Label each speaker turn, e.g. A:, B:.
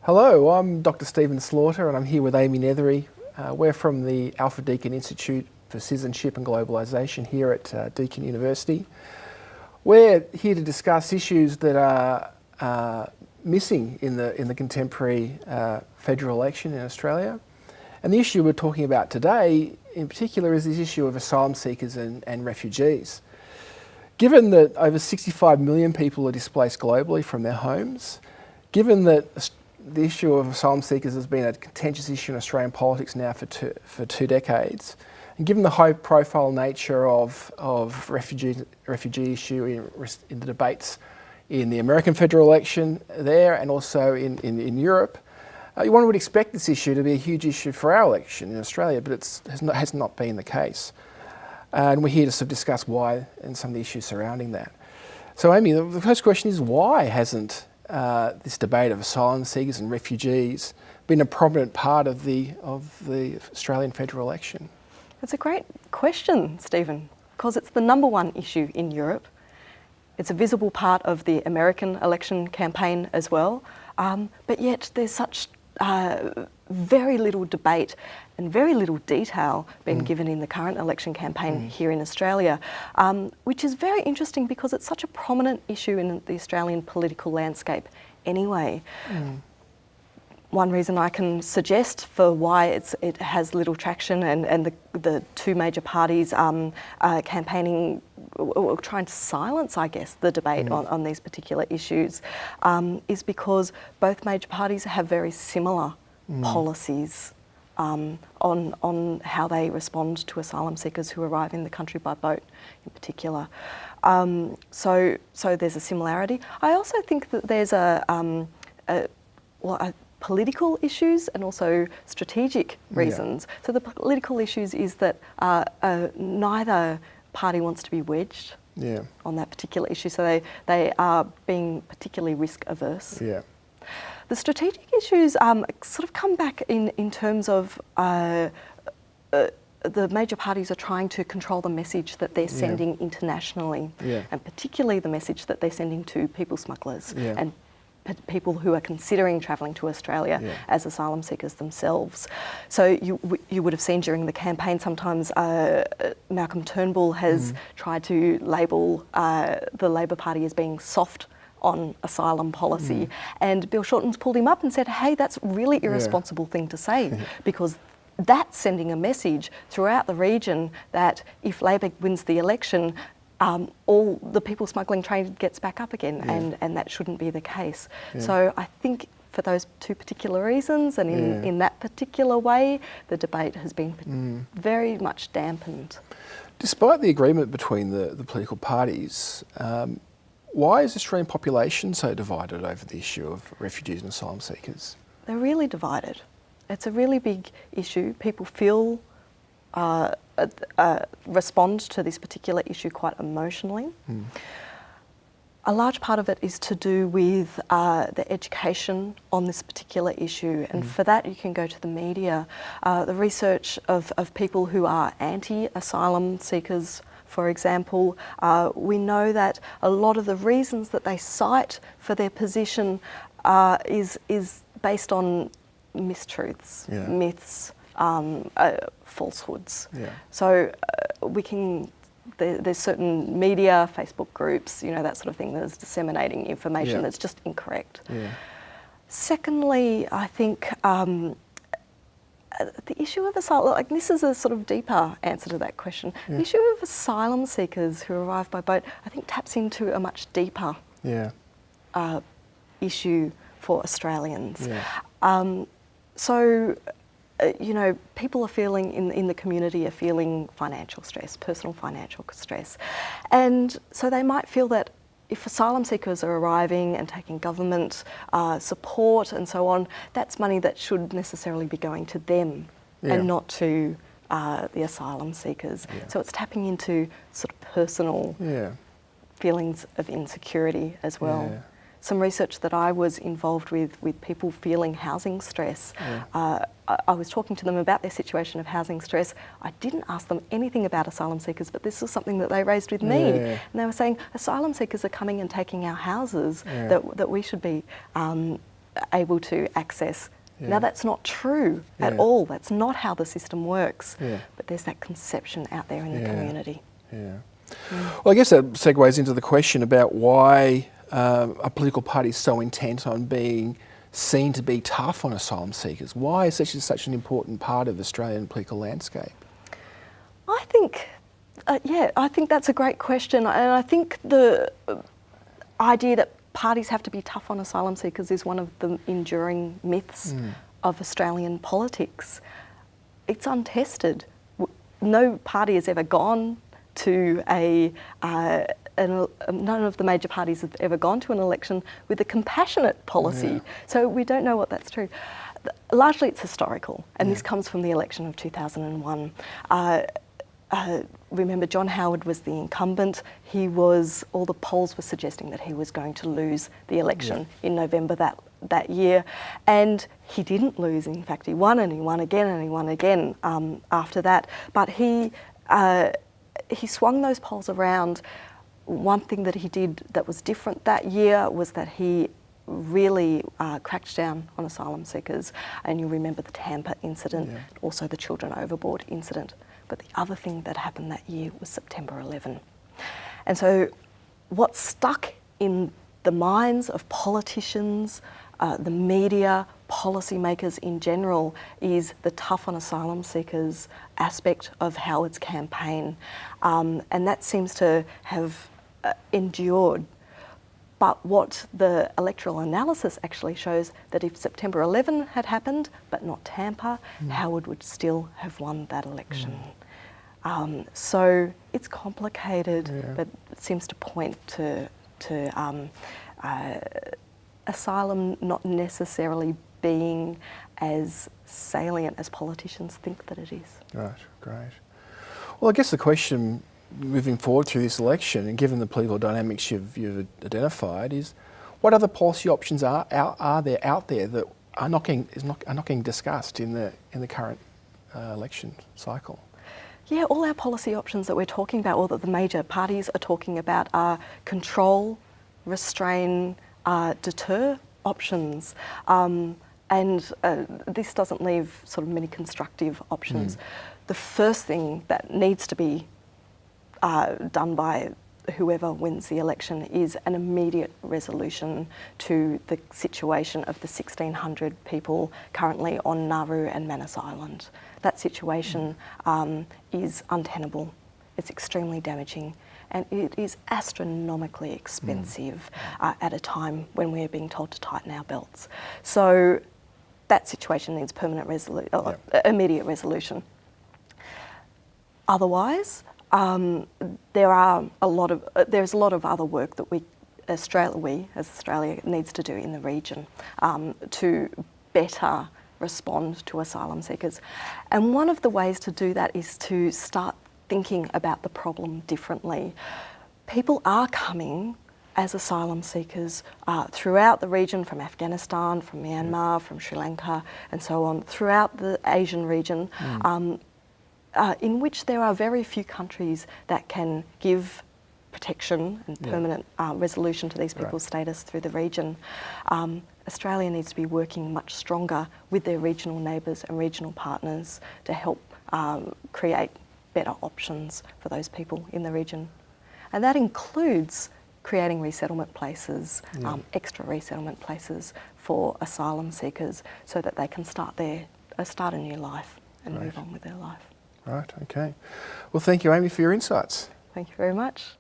A: Hello, I'm Dr. Stephen Slaughter and I'm here with Amy Nethery. We're from the Alfred Deakin Institute for Citizenship and Globalisation here at Deakin University. We're here to discuss issues that are missing in the contemporary federal election in Australia. And the issue we're talking about today in particular is this issue of asylum seekers and refugees. Given that over 65 million people are displaced globally from their homes, given that the issue of asylum seekers has been a contentious issue in Australian politics now for two decades, and given the high-profile nature of refugee issue in the debates in the American federal election there and also in Europe, one would expect this issue to be a huge issue for our election in Australia, but it has not been the case. And we're here to sort of discuss why and some of the issues surrounding that. So Amy, the first question is, why hasn't this debate of asylum seekers and refugees been a prominent part of the Australian federal election?
B: That's a great question, Stephen, because it's the number one issue in Europe. It's a visible part of the American election campaign as well, but yet there's such very little debate and very little detail being given in the current election campaign here in Australia, which is very interesting because it's such a prominent issue in the Australian political landscape anyway. One reason I can suggest for why it has little traction and the two major parties campaigning or trying to silence, I guess, the debate on these particular issues is because both major parties have very similar policies on how they respond to asylum seekers who arrive in the country by boat in particular. So there's a similarity. I also think that there's political issues and also strategic reasons. Yeah. So the political issues is that neither party wants to be wedged on that particular issue, so they are being particularly risk averse. Yeah. The strategic issues sort of come back in terms of the major parties are trying to control the message that they're sending internationally, and particularly the message that they're sending to people smugglers and people who are considering travelling to Australia as asylum seekers themselves. So you would have seen during the campaign sometimes Malcolm Turnbull has tried to label the Labor Party as being soft on asylum policy, and Bill Shorten's pulled him up and said, hey, that's a really irresponsible thing to say, because that's sending a message throughout the region that if Labor wins the election, all the people smuggling trade gets back up again, and that shouldn't be the case. So I think for those two particular reasons and in that particular way, the debate has been very much dampened.
A: Despite the agreement between the political parties, why is the Australian population so divided over the issue of refugees and asylum seekers?
B: They're really divided. It's a really big issue. People feel respond to this particular issue quite emotionally. A large part of it is to do with the education on this particular issue, and for that you can go to the media. The research of people who are anti-asylum seekers, for example, we know that a lot of the reasons that they cite for their position is based on mistruths, myths, falsehoods. So there's certain media, Facebook groups, that sort of thing, that's disseminating information that's just incorrect. Secondly, I think the issue of asylum, this is a sort of deeper answer to that question. The issue of asylum seekers who arrive by boat, I think, taps into a much deeper issue for Australians. So, people are feeling, in the community, are feeling financial stress, personal financial stress. And so they might feel that if asylum seekers are arriving and taking government support and so on, that's money that should necessarily be going to them and not to the asylum seekers. So it's tapping into sort of personal feelings of insecurity as well. Some research that I was involved with people feeling housing stress. I was talking to them about their situation of housing stress. I didn't ask them anything about asylum seekers, but this was something that they raised with me. And they were saying, asylum seekers are coming and taking our houses, that we should be able to access.
A: Yeah.
B: Now that's not true at
A: Yeah.
B: all. That's not how the system works.
A: Yeah.
B: But there's that conception out there in the
A: Yeah.
B: community.
A: Yeah. Well, I guess that segues into the question about why a political party is so intent on being seen to be tough on asylum seekers. Why is this such an important part of the Australian political landscape?
B: I think, I think that's a great question. And I think the idea that parties have to be tough on asylum seekers is one of the enduring myths of Australian politics. It's untested. No party has ever gone to none of the major parties have ever gone to an election with a compassionate policy.
A: Yeah.
B: So we don't know what that's true. Largely it's historical, and this comes from the election of 2001. Remember, John Howard was the incumbent. All the polls were suggesting that he was going to lose the election in November that year. And he didn't lose. In fact, he won, and he won again, and he won again after that. But he swung those polls around. One thing that he did that was different that year was that he really cracked down on asylum seekers. And you remember the Tampa incident, also the Children Overboard incident. But the other thing that happened that year was September 11. And so what stuck in the minds of politicians, the media, policymakers in general, is the tough on asylum seekers aspect of Howard's campaign. And that seems to have endured. But what the electoral analysis actually shows, that if September 11 had happened, but not Tampa, Howard would still have won that election. So it's complicated, but it seems to point to asylum not necessarily being as salient as politicians think that it is.
A: Right, great. Well, I guess the question moving forward through this election, and given the political dynamics you've identified, is what other policy options are there out there that are not getting discussed in the current election cycle?
B: Yeah, all our policy options that we're talking about, or that the major parties are talking about, are control, restrain, deter options. And this doesn't leave sort of many constructive options. The first thing that needs to be done by whoever wins the election is an immediate resolution to the situation of the 1,600 people currently on Nauru and Manus Island. That situation is untenable. It's extremely damaging, and it is astronomically expensive at a time when we're being told to tighten our belts. So that situation needs immediate resolution. Otherwise, there's a lot of other work that we as Australia needs to do in the region to better respond to asylum seekers. And one of the ways to do that is to start thinking about the problem differently. People are coming as asylum seekers throughout the region, from Afghanistan, from Myanmar, from Sri Lanka, and so on, throughout the Asian region, in which there are very few countries that can give protection and permanent resolution to these people's status through the region. Australia needs to be working much stronger with their regional neighbours and regional partners to help create better options for those people in the region. And that includes creating resettlement places, extra resettlement places for asylum seekers, so that they can start a new life and move on with their life.
A: Right, okay. Well, thank you, Amy, for your insights.
B: Thank you very much.